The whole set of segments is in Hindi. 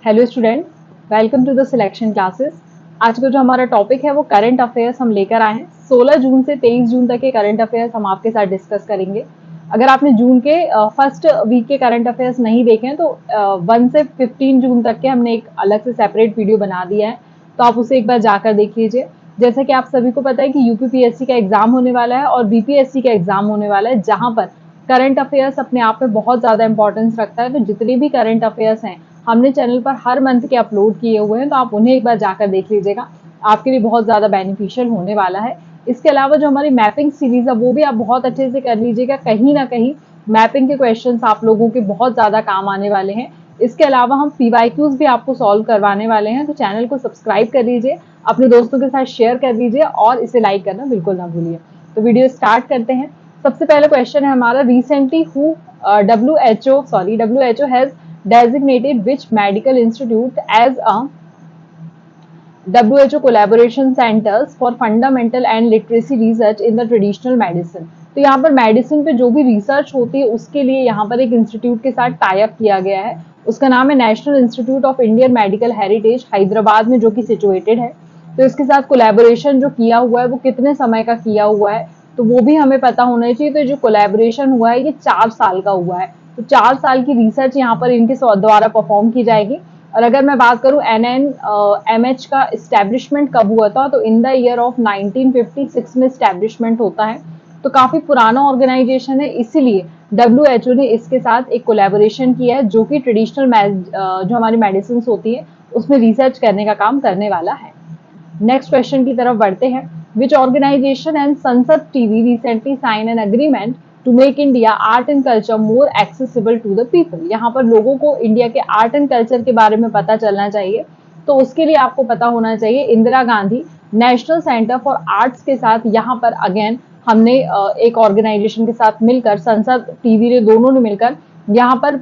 Hello student, welcome to the selection classes. आज का जो हमारा टॉपिक है वो करंट अफेयर्स हम लेकर आए हैं। 16 जून से 23 जून तक के करंट अफेयर्स हम आपके साथ डिस्कस करेंगे। अगर आपने जून के फर्स्ट वीक के करंट अफेयर्स नहीं देखे हैं तो 1 से 15 जून तक के हमने एक अलग से सेपरेट वीडियो बना दिया है, तो आप उसे एक बार जाकर देख लीजिए। जैसे कि आप सभी को पता है कि यूपीपीएससी का एग्जाम होने वाला है और बीपीएससी का एग्जाम होने वाला है, जहां पर करंट अफेयर्स अपने आप में बहुत ज्यादा इंपॉर्टेंस रखता है। तो जितने भी करंट अफेयर्स हैं हमने चैनल पर हर मंथ के अपलोड किए हुए हैं, तो आप उन्हें एक बार जाकर देख लीजिएगा, आपके लिए बहुत ज्यादा बेनिफिशियल होने वाला है। इसके अलावा जो हमारी मैपिंग सीरीज है वो भी आप बहुत अच्छे से कर लीजिएगा। कहीं ना कहीं मैपिंग के क्वेश्चंस आप लोगों के बहुत ज्यादा काम आने वाले हैं। इसके अलावा हम पीवाईक्यूज भी आपको सॉल्व करवाने वाले हैं, तो चैनल को सब्सक्राइब कर लीजिए, अपने दोस्तों के साथ शेयर कर दीजिए और इसे लाइक करना बिल्कुल ना भूलिए। तो वीडियो स्टार्ट करते हैं। सबसे पहले क्वेश्चन है हमारा, recently who WHO has designated which medical institute as a WHO collaboration centers for fundamental and literacy research in the traditional medicine। तो यहाँ पर मेडिसिन पे जो भी रिसर्च होती है उसके लिए यहाँ पर एक इंस्टीट्यूट के साथ टाई अप किया गया है। उसका नाम है national institute of Indian medical heritage, Hyderabad में जो कि सिचुएटेड है। तो इसके साथ कोलैबोरेशन जो किया हुआ है वो कितने समय का किया हुआ है तो वो भी हमें पता होना चाहिए। तो जो कोलैबोरेशन हुआ है ये 4 साल का हुआ है। तो 4 साल की रिसर्च यहाँ पर इनके द्वारा परफॉर्म की जाएगी। और अगर मैं बात करूं NNMH का इस्टेब्लिशमेंट कब हुआ था, तो इन द ईयर ऑफ 1956 में इस्टेब्लिशमेंट होता है। तो काफी पुराना ऑर्गेनाइजेशन है, इसीलिए WHO ने इसके साथ एक कोलैबोरेशन किया है, जो कि ट्रेडिशनल जो हमारी मेडिसिन होती है उसमें रिसर्च करने का काम करने वाला है। नेक्स्ट क्वेश्चन की तरफ बढ़ते हैं। Which organization and Sansad TV recently sign an agreement to make India art and culture more accessible to the people. यहाँ पर लोगों को इंडिया के आर्ट एंड कल्चर के बारे में पता चलना चाहिए, तो उसके लिए आपको पता होना चाहिए Indira Gandhi national centre for arts के साथ यहाँ पर अगेन हमने एक ऑर्गेनाइजेशन के साथ मिलकर, संसद टीवी ने दोनों ने मिलकर यहाँ पर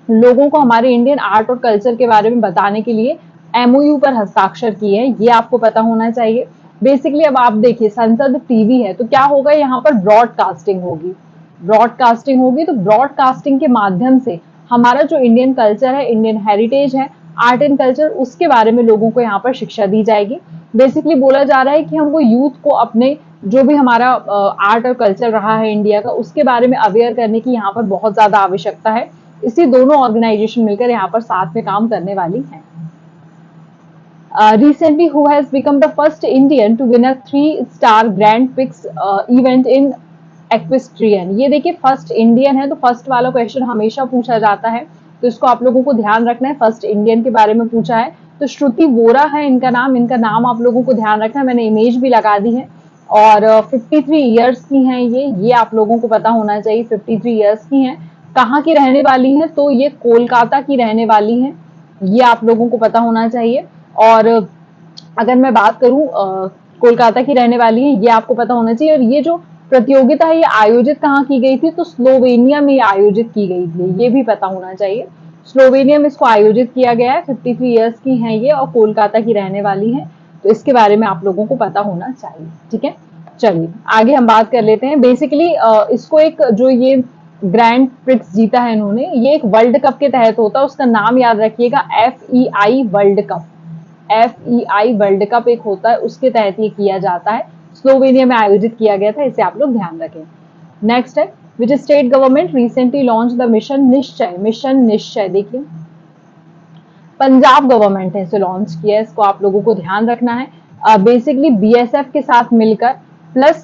लोगों को हमारे इंडियन आर्ट और कल्चर के बारे में बताने के लिए MOU पर हस्ताक्षर किए हैं, ये आपको पता होना चाहिए। बेसिकली अब आप देखिए संसद टीवी है तो क्या होगा, यहाँ पर ब्रॉडकास्टिंग होगी। ब्रॉडकास्टिंग होगी तो ब्रॉडकास्टिंग के माध्यम से हमारा जो इंडियन कल्चर है, इंडियन हेरिटेज है, आर्ट एंड कल्चर, उसके बारे में लोगों को यहाँ पर शिक्षा दी जाएगी। बेसिकली बोला जा रहा है कि हमको यूथ को अपने जो भी हमारा आर्ट और कल्चर रहा है इंडिया का, उसके बारे में अवेयर करने की यहाँ पर बहुत ज्यादा आवश्यकता है। इसी दोनों ऑर्गेनाइजेशन मिलकर यहाँ पर साथ में काम करने वाली हैं। Recently, who has become the first Indian to win a 3-star Grand Prix event in equestrian? ये देखिए फर्स्ट इंडियन है, तो फर्स्ट वाला क्वेश्चन हमेशा पूछा जाता है, तो इसको आप लोगों को ध्यान रखना है। फर्स्ट इंडियन के बारे में पूछा है, तो श्रुति वोरा है इनका नाम आप लोगों को ध्यान रखना है। मैंने इमेज भी लगा दी है। और 53 ईयर्स की हैं ये आप लोगों को पता होना चाहिए। 53 ईयर्स की हैं। कहाँ की रहने वाली हैं, तो ये कोलकाता की रहने वाली हैं, ये आप लोगों को पता होना चाहिए। और अगर मैं बात करूं कोलकाता की रहने वाली है, ये आपको पता होना चाहिए। और ये जो प्रतियोगिता है ये आयोजित कहाँ की गई थी, तो स्लोवेनिया में आयोजित की गई थी, ये भी पता होना चाहिए। स्लोवेनिया में इसको आयोजित किया गया है। 53 ईयर्स की हैं ये और कोलकाता की रहने वाली हैं, तो इसके बारे में आप लोगों को पता होना चाहिए। ठीक है, चलिए आगे हम बात कर लेते हैं। बेसिकली इसको एक जो ये ग्रैंड प्रिक्स जीता है इन्होंने, ये एक वर्ल्ड कप के तहत होता है, उसका नाम याद रखिएगा, FEI world cup. FEI world cup एक होता है, उसके तहत ये किया जाता है। स्लोवेनिया में आयोजित किया गया था, इसे आप लोग ध्यान रखें। नेक्स्ट है, which state government recently launch the mission निश्चय। मिशन निश्चय देखिए पंजाब गवर्नमेंट ने इसे लॉन्च किया है, इसको आप लोगों को ध्यान रखना है। बेसिकली BSF के साथ मिलकर प्लस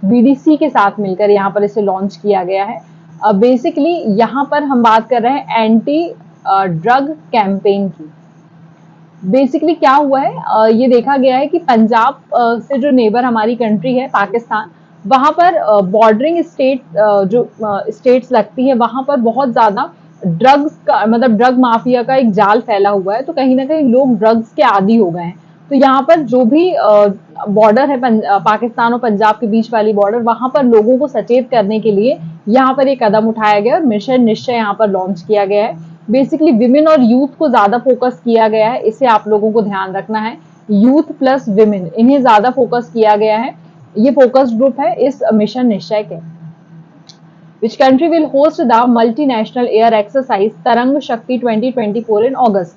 VDC के साथ मिलकर यहाँ पर इसे लॉन्च किया गया है। बेसिकली यहाँ पर हम बात कर रहे हैं एंटी ड्रग कैंपेन की। बेसिकली क्या हुआ है, ये देखा गया है कि पंजाब से जो नेबर हमारी कंट्री है पाकिस्तान, वहां पर बॉर्डरिंग स्टेट जो स्टेट्स लगती है, वहां पर बहुत ज्यादा ड्रग्स का मतलब ड्रग माफिया का एक जाल फैला हुआ है। तो कहीं ना कहीं लोग ड्रग्स के आदी हो गए हैं। तो यहाँ पर जो भी बॉर्डर है पाकिस्तान और पंजाब के बीच वाली बॉर्डर, वहां पर लोगों को सचेत करने के लिए यहाँ पर एक कदम उठाया गया और मिशन निश्चय यहाँ पर लॉन्च किया गया है। बेसिकली विमेन और यूथ को ज्यादा फोकस किया गया है, इसे आप लोगों को ध्यान रखना है। यूथ प्लस विमेन, इन्हें ज्यादा फोकस किया गया है, ये फोकस ग्रुप है इस मिशन निश्चय के। Which country will host the multinational air exercise तरंग शक्ति 2024 इन अगस्त।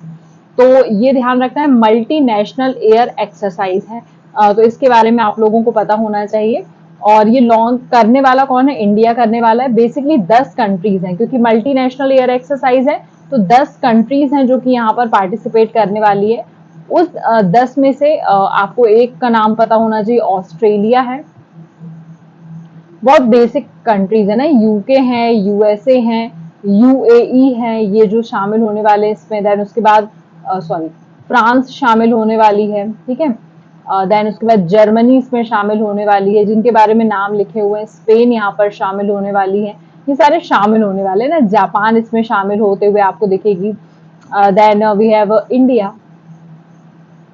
तो ये ध्यान रखना है, मल्टीनेशनल एयर एक्सरसाइज है, तो इसके बारे में आप लोगों को पता होना चाहिए। और ये लॉन्च करने वाला कौन है? इंडिया करने वाला है। बेसिकली 10 कंट्रीज हैं, क्योंकि मल्टीनेशनल एयर एक्सरसाइज है तो 10 कंट्रीज हैं जो कि यहाँ पर पार्टिसिपेट करने वाली है। उस 10 में से आपको एक का नाम पता होना चाहिए, ऑस्ट्रेलिया है। बहुत बेसिक कंट्रीज है ना, यूके है, यूएसए है, यूएई है, ये जो शामिल होने वाले हैं इसमें। देन उसके बाद फ्रांस शामिल होने वाली है, ठीक है। देन उसके बाद जर्मनी इसमें शामिल होने वाली है, जिनके बारे में नाम लिखे हुए हैं। स्पेन यहाँ पर शामिल होने वाली है, ये सारे शामिल होने वाले हैं ना। जापान इसमें शामिल होते हुए आपको दिखेगी। देन वी हैव इंडिया,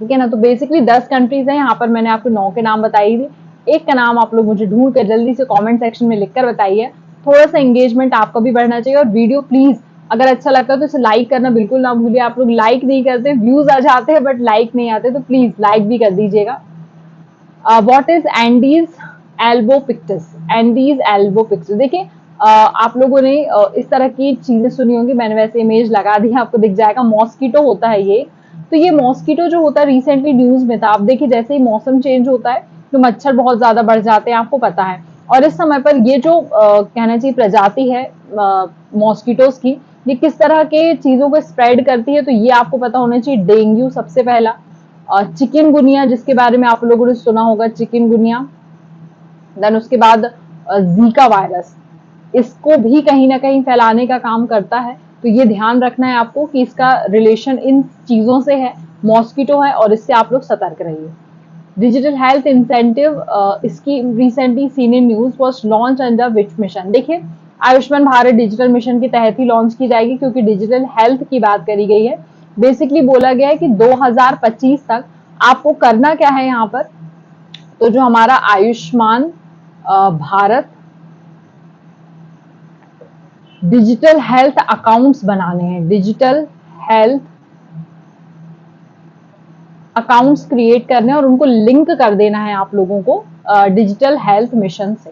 ठीक है ना। तो बेसिकली 10 कंट्रीज है, यहाँ पर मैंने आपको 9 के नाम बताई थी। एक का नाम आप लोग मुझे ढूंढ कर जल्दी से कमेंट सेक्शन में लिखकर बताइए। थोड़ा सा एंगेजमेंट आपका भी बढ़ना चाहिए। और वीडियो प्लीज अगर अच्छा लगता है तो इसे लाइक करना बिल्कुल ना भूलिए। आप लोग लाइक नहीं करते, व्यूज आ जाते हैं बट लाइक नहीं आते, तो प्लीज लाइक भी कर दीजिएगा। What is Aedes albopictus? Aedes albopictus, देखिए आप लोगों ने इस तरह की चीजें सुनी होंगी, मैंने वैसे इमेज लगा दी, आपको दिख जाएगा। मॉस्किटो होता है ये। तो ये मॉस्किटो जो होता है रिसेंटली न्यूज में था। आप देखिए जैसे ही मौसम चेंज होता है तो मच्छर बहुत ज्यादा बढ़ जाते हैं, आपको पता है। और इस समय पर ये जो कहना चाहिए प्रजाति है मॉस्किटोज की, ये किस तरह के चीजों को स्प्रेड करती है, तो ये आपको पता होना चाहिए। डेंगू सबसे पहला, चिकनगुनिया जिसके बारे में आप लोगों ने सुना होगा, चिकनगुनिया। देन उसके बाद जीका वायरस, इसको भी कहीं ना कहीं फैलाने का काम करता है। तो ये ध्यान रखना है आपको कि इसका रिलेशन इन चीजों से है, मॉस्किटो है, और इससे आप लोग सतर्क रहिए। डिजिटल हेल्थ इंसेंटिव इसकी recently seen in news was launch under which mission? देखिए आयुष्मान भारत डिजिटल मिशन के तहत ही लॉन्च की जाएगी, क्योंकि डिजिटल हेल्थ की बात करी गई है। बेसिकली बोला गया है कि 2025 तक आपको करना क्या है यहाँ पर, तो जो हमारा Ayushman Bharat digital health accounts बनाने हैं, डिजिटल हेल्थ अकाउंट्स क्रिएट करने और उनको लिंक कर देना है आप लोगों को डिजिटल हेल्थ मिशन से,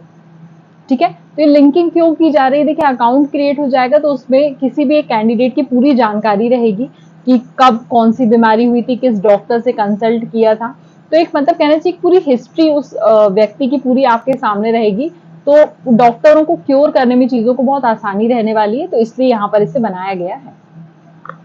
ठीक है। तो ये लिंकिंग क्यों की जा रही है? देखिए अकाउंट क्रिएट हो जाएगा तो उसमें किसी भी एक कैंडिडेट की पूरी जानकारी रहेगी कि कब कौन सी बीमारी हुई थी, किस डॉक्टर से कंसल्ट किया था। तो एक मतलब कहना चाहिए पूरी हिस्ट्री उस व्यक्ति की पूरी आपके सामने रहेगी। तो डॉक्टरों को क्योर करने में चीजों को बहुत आसानी रहने वाली है, तो इसलिए यहाँ पर इसे बनाया गया है।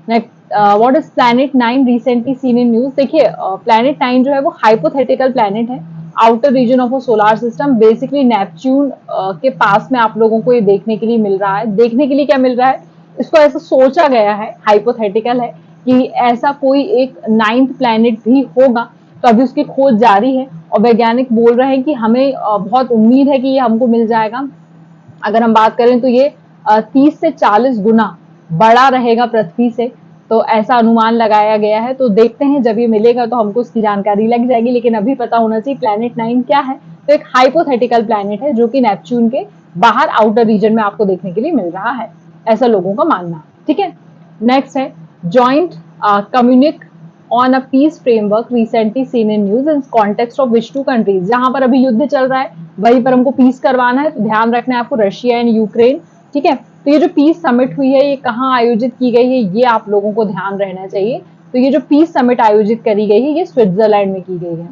Next, what is planet 9 recently seen in news? देखिए प्लैनेट 9 जो है वो हाइपोथेटिकल प्लैनेट है, outer region of a solar system. Basically Neptune के पास में आप लोगों को ये देखने के लिए मिल रहा है। देखने के लिए क्या मिल रहा है, इसको ऐसा सोचा गया है, हाइपोथेटिकल है कि ऐसा कोई एक 9th प्लैनेट भी होगा। तो अभी उसकी खोज जारी है और वैज्ञानिक बोल रहे हैं कि हमें बहुत उम्मीद है कि ये हमको मिल जाएगा। अगर हम बात करें तो ये 30 से 40 गुना बड़ा रहेगा पृथ्वी से, तो ऐसा अनुमान लगाया गया है। तो देखते हैं जब ये मिलेगा तो हमको उसकी जानकारी लग जाएगी, लेकिन अभी पता होना चाहिए प्लैनेट 9 क्या है। तो एक हाइपोथेटिकल प्लैनेट है जो कि नेपच्यून के बाहर आउटर रीजन में आपको देखने के लिए मिल रहा है, ऐसा लोगों का मानना, ठीक है। नेक्स्ट है joint communique on a peace framework recently seen in news in context of which two countries? जहां पर अभी युद्ध चल रहा है वहीं पर हमको पीस करवाना है, तो ध्यान रखना है आपको, रशिया एंड यूक्रेन, ठीक है। तो ये जो पीस समिट हुई है ये कहाँ आयोजित की गई है, ये आप लोगों को ध्यान रहना चाहिए। तो ये जो पीस समिट आयोजित करी गई है ये स्विट्जरलैंड में की गई है,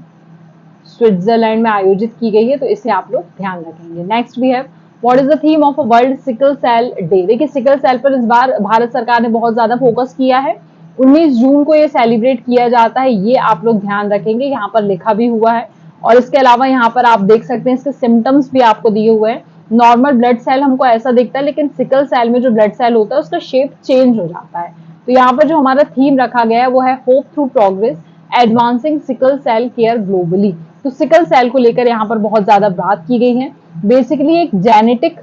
स्विट्जरलैंड में आयोजित की गई है, तो इसे आप लोग ध्यान रखेंगे। Next we have what is the theme of world sickle cell day? देखिए सिकल सेल पर इस बार भारत सरकार ने बहुत ज्यादा फोकस किया है। 19 जून को ये सेलिब्रेट किया जाता है, ये आप लोग ध्यान रखेंगे, यहाँ पर लिखा भी हुआ है। और इसके अलावा यहाँ पर आप देख सकते हैं इसके सिम्टम्स भी आपको दिए हुए हैं। नॉर्मल ब्लड सेल हमको ऐसा दिखता है, लेकिन सिकल सेल में जो ब्लड सेल होता है उसका शेप चेंज हो जाता है। तो यहाँ पर जो हमारा थीम रखा गया है वो है hope through progress advancing sickle cell care globally. तो सिकल सेल को लेकर यहाँ पर बहुत ज्यादा बात की गई है। बेसिकली एक जेनेटिक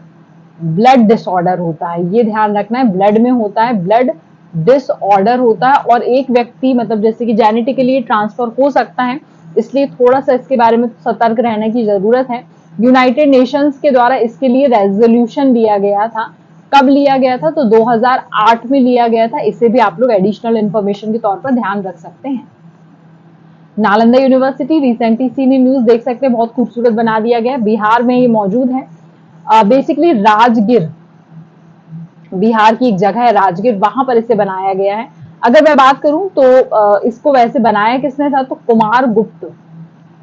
ब्लड डिसऑर्डर होता है, ये ध्यान रखना है, ब्लड में होता है, ब्लड डिसऑर्डर होता है, और एक व्यक्ति मतलब जैसे कि जेनेटिकली ट्रांसफर हो सकता है, इसलिए थोड़ा सा इसके बारे में सतर्क रहने की जरूरत है। यूनाइटेड नेशंस के द्वारा इसके लिए रेजोल्यूशन लिया गया था। कब लिया गया था, तो 2008 में लिया गया था। इसे भी आप लोग एडिशनल इंफॉर्मेशन के तौर पर ध्यान रख सकते हैं। Nalanda university recently seen news देख सकते हैं, बहुत खूबसूरत बना दिया गया, बिहार में ये मौजूद है। बेसिकली राजगीर, बिहार की एक जगह है राजगीर, वहां पर इसे बनाया गया है। अगर मैं बात करूं तो इसको वैसे बनाया किसने था, तो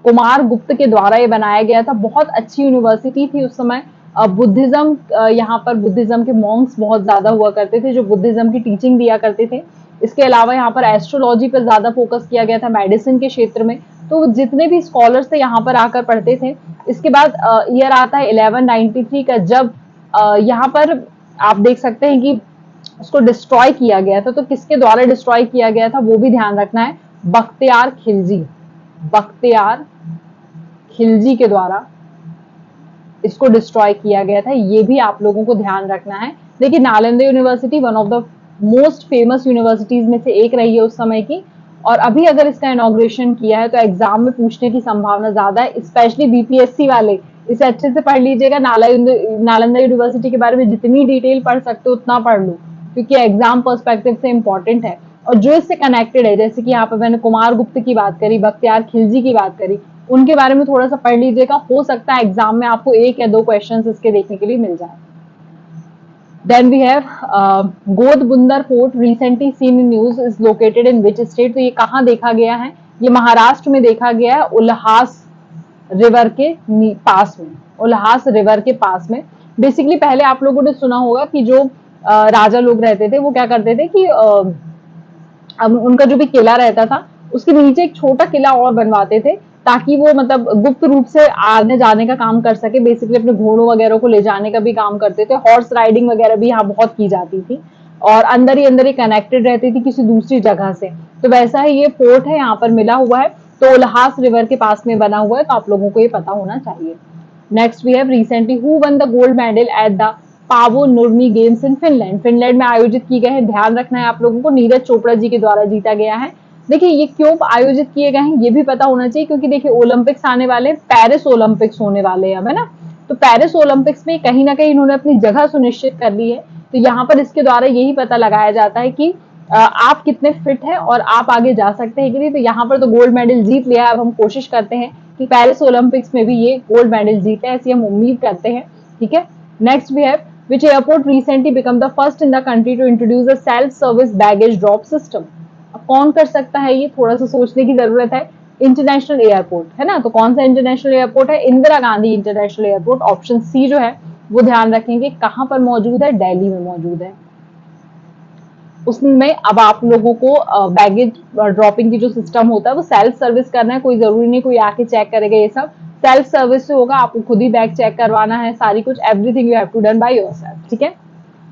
कुमार गुप्त के द्वारा ये बनाया गया था। बहुत अच्छी यूनिवर्सिटी थी उस समय। बुद्धिज्म, यहाँ पर बुद्धिज्म के मॉन्क्स बहुत ज्यादा हुआ करते थे जो बुद्धिज्म की टीचिंग दिया करते थे। इसके अलावा यहाँ पर एस्ट्रोलॉजी पर ज्यादा फोकस किया गया था, मेडिसिन के क्षेत्र में। तो जितने भी स्कॉलर्स थे यहाँ पर आकर पढ़ते थे। इसके बाद ईयर आता है 1193 का, जब यहाँ पर आप देख सकते हैं कि उसको डिस्ट्रॉय किया गया था। तो किसके द्वारा डिस्ट्रॉय किया गया था वो भी ध्यान रखना है, बख्तियार खिलजी के द्वारा इसको डिस्ट्रॉय किया गया था। ये भी आप लोगों को ध्यान रखना है। देखिए Nalanda university one of the most famous universities में से एक रही है उस समय की, और अभी अगर इसका इनॉग्रेशन किया है तो एग्जाम में पूछने की संभावना ज्यादा है, स्पेशली बीपीएससी वाले इसे अच्छे से पढ़ लीजिएगा। नालंदा यूनिवर्सिटी के बारे में जितनी डिटेल पढ़ सकते हो उतना पढ़ लो, क्योंकि एग्जाम पर्सपेक्टिव से इंपॉर्टेंट है। और जो इससे कनेक्टेड है, जैसे कि यहाँ पर मैंने कुमार गुप्त की बात करी, बख्तियार खिलजी की बात करी, उनके बारे में थोड़ा सा पढ़ लीजिएगा। हो सकता है एग्जाम में आपको 1 या 2 क्वेश्चंस इसके देखने के लिए मिल जाए। Then we have Godbunder fort recently seen in news is located in which state. तो ये कहाँ देखा गया है, ये महाराष्ट्र में देखा गया है, उल्हास रिवर के पास में, उल्हास रिवर के पास में। बेसिकली पहले आप लोगों ने सुना होगा कि जो राजा लोग रहते थे वो क्या करते थे कि अब उनका जो भी किला रहता था उसके नीचे एक छोटा किला और बनवाते थे, ताकि वो मतलब गुप्त रूप से आने जाने का काम कर सके। बेसिकली अपने घोड़ों वगैरह को ले जाने का भी काम करते थे। हॉर्स राइडिंग वगैरह भी यहाँ बहुत की जाती थी, और अंदर ही कनेक्टेड रहती थी किसी दूसरी जगह से। तो वैसा ही ये फोर्ट है, यहाँ पर मिला हुआ है, तो उल्हास रिवर के पास में बना हुआ है, तो आप लोगों को ये पता होना चाहिए। Next we have recently who won the gold medal at the Paavo Nurmi games in Finland. Finland में आयोजित किए गए हैं, ध्यान रखना है आप लोगों को, नीरज चोपड़ा जी के द्वारा जीता गया है। देखिए ये क्यों आयोजित किए गए हैं ये भी पता होना चाहिए, क्योंकि देखिए ओलंपिक्स आने वाले, पेरिस ओलंपिक्स होने वाले हैं, है ना। तो पेरिस ओलंपिक्स में कहीं ना कहीं इन्होंने अपनी जगह सुनिश्चित कर ली है। तो यहाँ पर इसके द्वारा यही पता लगाया जाता है कि आप कितने फिट हैं और आप आगे जा सकते हैं कि नहीं। तो यहाँ पर तो गोल्ड मेडल जीत लिया है, अब हम कोशिश करते हैं कि पेरिस ओलंपिक्स में भी ये गोल्ड मेडल जीते, ऐसी हम उम्मीद करते हैं। ठीक है। Next we have which airport recently become the first in the country to introduce a self service baggage drop system। अब कौन कर सकता है ये, थोड़ा सा सोचने की जरूरत है। इंटरनेशनल एयरपोर्ट है ना, तो कौन सा इंटरनेशनल एयरपोर्ट है, Indira Gandhi international airport. Option C जो है वो ध्यान रखेंगे, कहां पर मौजूद है, दिल्ली में मौजूद है। उसमें अब आप लोगों को बैगेज ड्रॉपिंग की जो सिस्टम होता है वो सेल्फ सर्विस करना है, कोई जरूरी नहीं कोई आके चेक करेगा, ये सब सेल्फ सर्विस से होगा। आपको खुद ही बैग चेक करवाना है, सारी कुछ everything you have to done by yourself. ठीक है।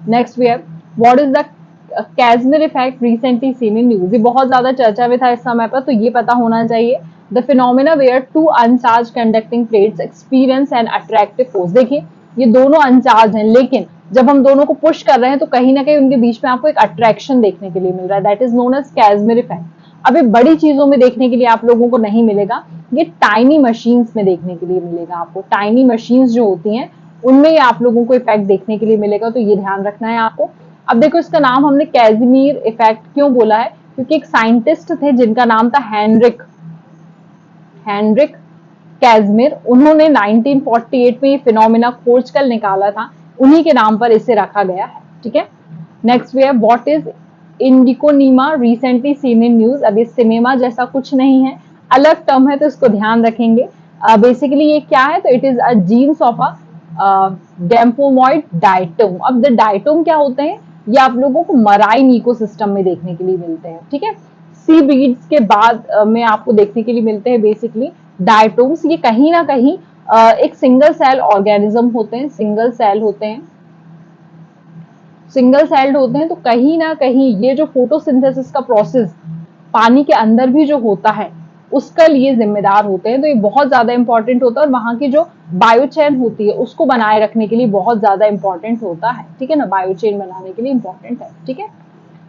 Next we have what is the Casimir effect recently seen in news. ये बहुत ज्यादा चर्चा में था इस समय पर, तो ये पता होना चाहिए। The phenomena where two uncharged conducting plates experience and attractive force. देखिए ये दोनों अनचार्ज हैं, लेकिन जब हम दोनों को पुश कर रहे हैं तो कहीं ना कहीं उनके बीच में आपको एक अट्रैक्शन देखने के लिए मिल रहा है, that is known as Casimir effect. अब ये बड़ी चीजों में देखने के लिए आप लोगों को नहीं मिलेगा, ये टाइनी मशीन्स में देखने के लिए मिलेगा आपको। टाइनी मशीन्स जो होती हैं उनमें आप लोगों को इफेक्ट देखने के लिए मिलेगा, तो ये ध्यान रखना है आपको। अब देखो इसका नाम हमने कैजमीर इफेक्ट क्यों बोला है, क्योंकि एक साइंटिस्ट थे जिनका नाम था हेनरिक कैजमिर। उन्होंने 1948 में ये फिनोमिना खोज कर निकाला था, उन्हीं के नाम पर इसे रखा गया है। ठीक है। नेक्स्ट वे है what is Indiconema recently seen in news. अब ये सिनेमा जैसा कुछ नहीं है, अलग टर्म है, तो इसको ध्यान रखेंगे। बेसिकली ये क्या है, तो it is a genus of a gomphonemoid diatom. अब द डाइटोम क्या होते हैं, ये आप लोगों को मराइन इकोसिस्टम में देखने के लिए मिलते हैं। ठीक है। सी ब्रीड्स के बाद में आपको देखने के लिए मिलते हैं बेसिकली डायटोम्स। ये कहीं ना कहीं एक सिंगल सेल ऑर्गेनिज्म होते हैं, सिंगल सेल्ड होते हैं। तो कहीं ना कहीं ये जो फोटोसिंथेसिस का प्रोसेस पानी के अंदर भी जो होता है उसका लिए जिम्मेदार होते हैं। तो ये बहुत ज्यादा इंपॉर्टेंट होता है, और वहां की जो बायोचेन होती है उसको बनाए रखने के लिए बहुत ज्यादा इंपॉर्टेंट होता है। ठीक है ना, बायोचेन बनाने के लिए इंपॉर्टेंट है। ठीक है।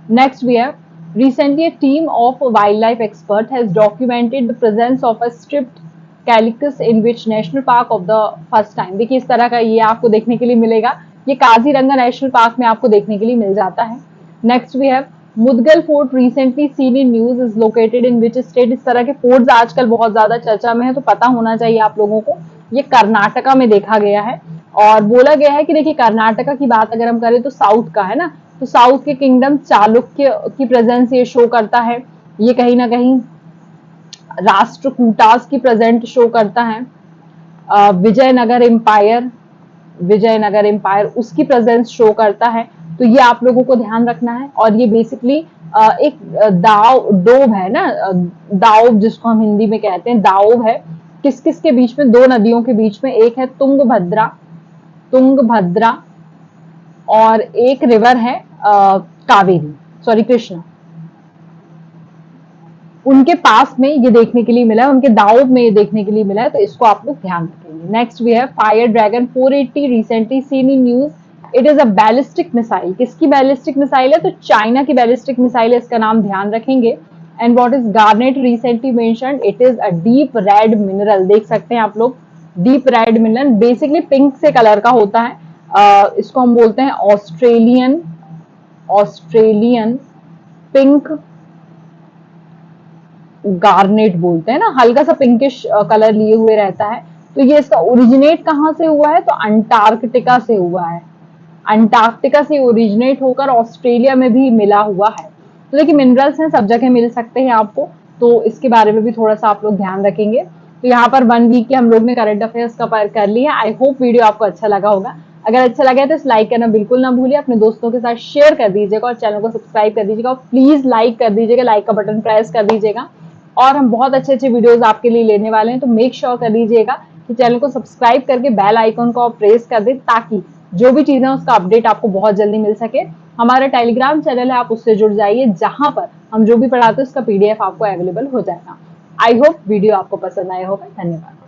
Next we have recently a team of wildlife expert has documented the presence of a striped calicus in which national park of the first time। देखिए इस तरह का ये आपको देखने के लिए मिलेगा, ये काजीरंगा नेशनल पार्क में आपको देखने के लिए मिल जाता है। Next we have Mudgal fort recently seen in news is located in which state. इस तरह के फोर्ट्स आजकल बहुत ज्यादा चर्चा में है, तो पता होना चाहिए आप लोगों को। ये कर्नाटका में देखा गया है। और बोला गया है कि देखिए कर्नाटका की बात अगर हम करें तो साउथ का है ना, तो साउथ के किंगडम चालुक्य की प्रेजेंस ये शो करता है। ये कहीं ना कहीं राष्ट्रकूटास की प्रेजेंट शो करता है। विजयनगर एम्पायर, विजयनगर एम्पायर उसकी प्रेजेंस शो करता है। तो ये आप लोगों को ध्यान रखना है। और ये बेसिकली एक दाव डोब है ना, दाव जिसको हम हिंदी में कहते हैं, दाव है। किस किस के बीच में? दो नदियों के बीच में, एक है तुंगभद्रा, तुंगभद्रा, और एक रिवर है कावेरी, सॉरी कृष्णा, उनके पास में ये देखने के लिए मिला है, उनके दाव में ये देखने के लिए मिला है। तो इसको आप लोग ध्यान रखेंगे। नेक्स्ट वी है fire dragon 480 recently seen in news, it is a ballistic missile. किसकी बैलिस्टिक मिसाइल है? तो चाइना की बैलिस्टिक मिसाइल है, इसका नाम ध्यान रखेंगे। And what is garnet recently mentioned? It is a deep red mineral. देख सकते हैं आप लोग, deep red mineral basically pink से कलर का होता है। इसको हम बोलते हैं ऑस्ट्रेलियन, ऑस्ट्रेलियन पिंक गार्नेट बोलते हैं ना, हल्का सा पिंकिश कलर लिए हुए रहता है। तो ये इसका ओरिजिनेट कहाँ से हुआ है? तो अंटार्कटिका से हुआ है। अंटार्कटिका से ओरिजिनेट होकर ऑस्ट्रेलिया में भी मिला हुआ है। तो देखिए मिनरल्स हैं, सब जगह मिल सकते हैं आपको, तो इसके बारे में भी थोड़ा सा आप लोग ध्यान रखेंगे। तो यहाँ पर 1 वीक के हम लोग ने करंट अफेयर्स कवर कर लिया। आई होप वीडियो आपको अच्छा लगा होगा। अगर अच्छा लगा है तो इस लाइक करना बिल्कुल ना भूलिए, अपने दोस्तों के साथ शेयर कर दीजिएगा और चैनल को सब्सक्राइब कर दीजिएगा। प्लीज लाइक कर दीजिएगा, लाइक का बटन प्रेस कर दीजिएगा। और हम बहुत अच्छे अच्छे वीडियोस आपके लिए लेने वाले हैं, तो मेक श्योर कर लीजिएगा कि चैनल को सब्सक्राइब करके बेल आइकन को प्रेस कर दें, ताकि जो भी चीजें उसका अपडेट आपको बहुत जल्दी मिल सके। हमारा टेलीग्राम चैनल है, आप उससे जुड़ जाइए, जहां पर हम जो भी पढ़ाते हैं उसका PDF आपको अवेलेबल हो जाएगा। आई होप वीडियो आपको पसंद आया होगा। धन्यवाद।